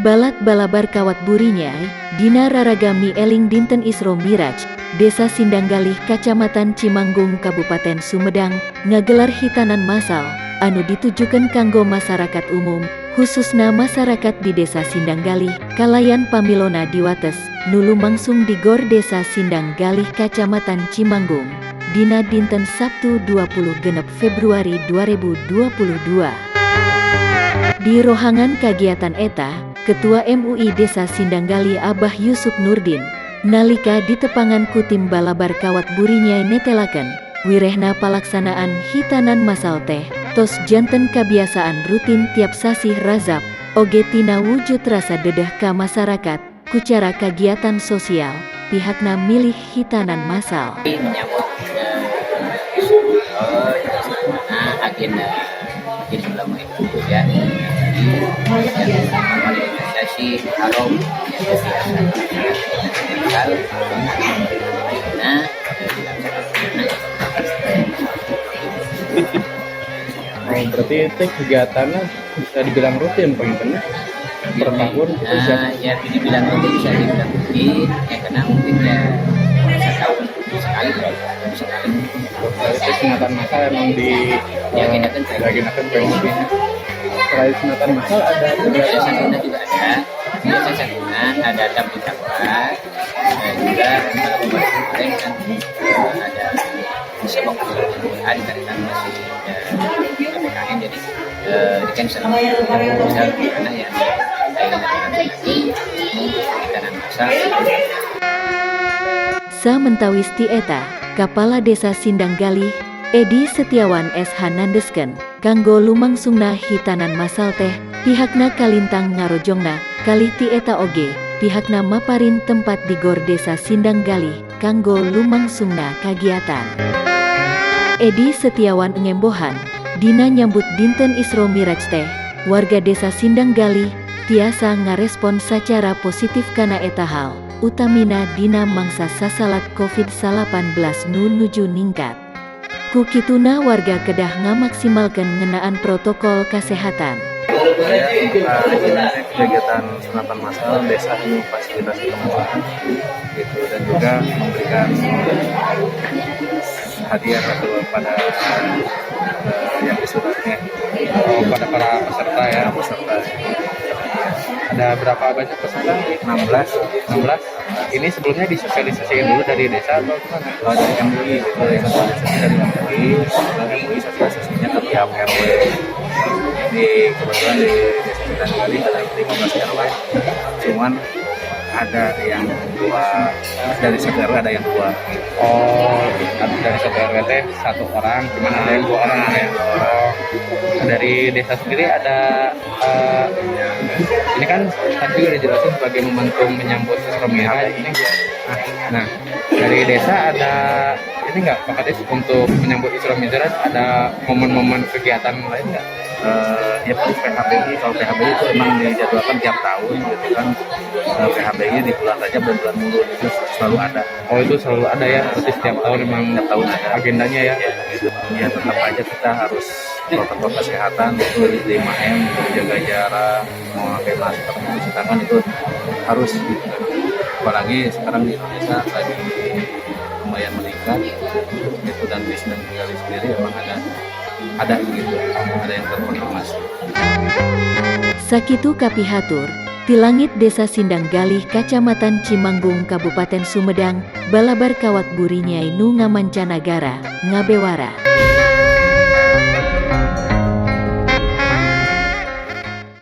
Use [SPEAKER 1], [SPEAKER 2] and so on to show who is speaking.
[SPEAKER 1] Balak balabar kawat burinyai, dina raragami eling dinten Isro Miraj, Desa Sindanggalih Kacamatan Cimanggung Kabupaten Sumedang, ngagelar hitanan massal, anu ditujukan kanggo masyarakat umum, khususna masyarakat di Desa Sindanggalih, kalayan pamilona diwates, nu lumangsung di Gor Desa Sindanggalih Kacamatan Cimanggung, dina dinten Sabtu 26 Februari 2022. Di rohangan kagiatan eta, Ketua MUI Desa Sindanggalih Abah Yusuf Nurdin, nalika ditepangan ku tim balabar kawat burinyai netelaken, wirehna palaksanaan hitanan massal teh, tos janten kabiasaan rutin tiap sasih razab, oge tina wujud rasa dedeh ka masyarakat, kucara kagiatan sosial, pihakna milih hitanan massal.
[SPEAKER 2] Menyambut agenda selama itu ya, organisasi harom
[SPEAKER 3] berarti itu kegiatannya bisa dibilang rutin Pak Inten per tahun gitu
[SPEAKER 2] ya dibilang rutin bisa dibilang rutin ya, karena mungkin ya setahun sekali.
[SPEAKER 3] Sunatan massal emang
[SPEAKER 2] diagendakan
[SPEAKER 3] selain sunatan massal ada
[SPEAKER 2] biasa santunan juga biasa santunan ada tablik akbar dan juga kalau kemarin kan ada sebab hari kan masih PPKM, jadi di cancel karena ya hitanan massal.
[SPEAKER 1] Samentawis ti eta, Kapala Desa Sindanggalih, Edi Setiawan SH nandesken, kanggo lumangsungna hitanan massal teh, pihakna kalintang ngarojongna, kalih ti eta oge, pihakna maparin tempat di Gor Desa Sindanggalih, kanggo lumangsungna kagiatan. Edi Setiawan ngembohan, dina nyambut dinten Isro Miraj teh, warga Desa Sindanggalih, tiasa ngarespon sacara positif kana eta hal, utamina dina mangsa sasalat COVID-19 nu nuju ningkat. Kukituna warga kedah ngamaksimalkeun ngenaan protokol kesehatan.
[SPEAKER 3] Kegiatan sunatan massal desa ini fasilitasi kemudahan gitu, dan juga memberikan hadiah kepada yang disunatnya pada para peserta ya. Ada berapa banyak peserta? 16. Ini sebelumnya disosialisasikan dulu dari desa atau gimana?
[SPEAKER 4] Dari MUI, dari MUI sosialisasinya ke tiap RW. Ini kebetulan di Desa Sindanggalih ada 15 RW, cuman ada yang 2 dari satu RW ada yang 2.
[SPEAKER 3] Oh, dari satu RW teh 1 orang, cuman ada yang 2 orang ya. Dari desa sendiri ada ini kan tadi udah dijelasin sebagai momentum menyambut Isro Miraj ini. Nah, dari desa ada ini nggak Pak Kades untuk menyambut Isro Miraj, ada momen-momen kegiatan lain nggak?
[SPEAKER 4] Ya PHBI, kalau PHBI itu emang dijadwalkan tiap tahun gitu kan. PHBI di bulan Rajab dan bulan Mulud itu selalu ada.
[SPEAKER 3] Oh, itu selalu ada ya, berarti setiap tahun memang
[SPEAKER 4] ada
[SPEAKER 3] agendanya ya.
[SPEAKER 4] Ya tetap aja kita harus protokol kesehatan itu 5M, jaga jarak, memakai masker, mencuci tangan itu harus gitu. Apalagi sekarang di Indonesia lagi lumayan meningkat itu, dan di Sindanggalih sendiri memang ada gitu, ada yang terkonfirmasi.
[SPEAKER 1] Sakitu kapihatur, ti langit Desa Sindanggalih Kacamatan Cimanggung Kabupaten Sumedang, balabar kawat burinyai nu ngamancanagara, ngabewara.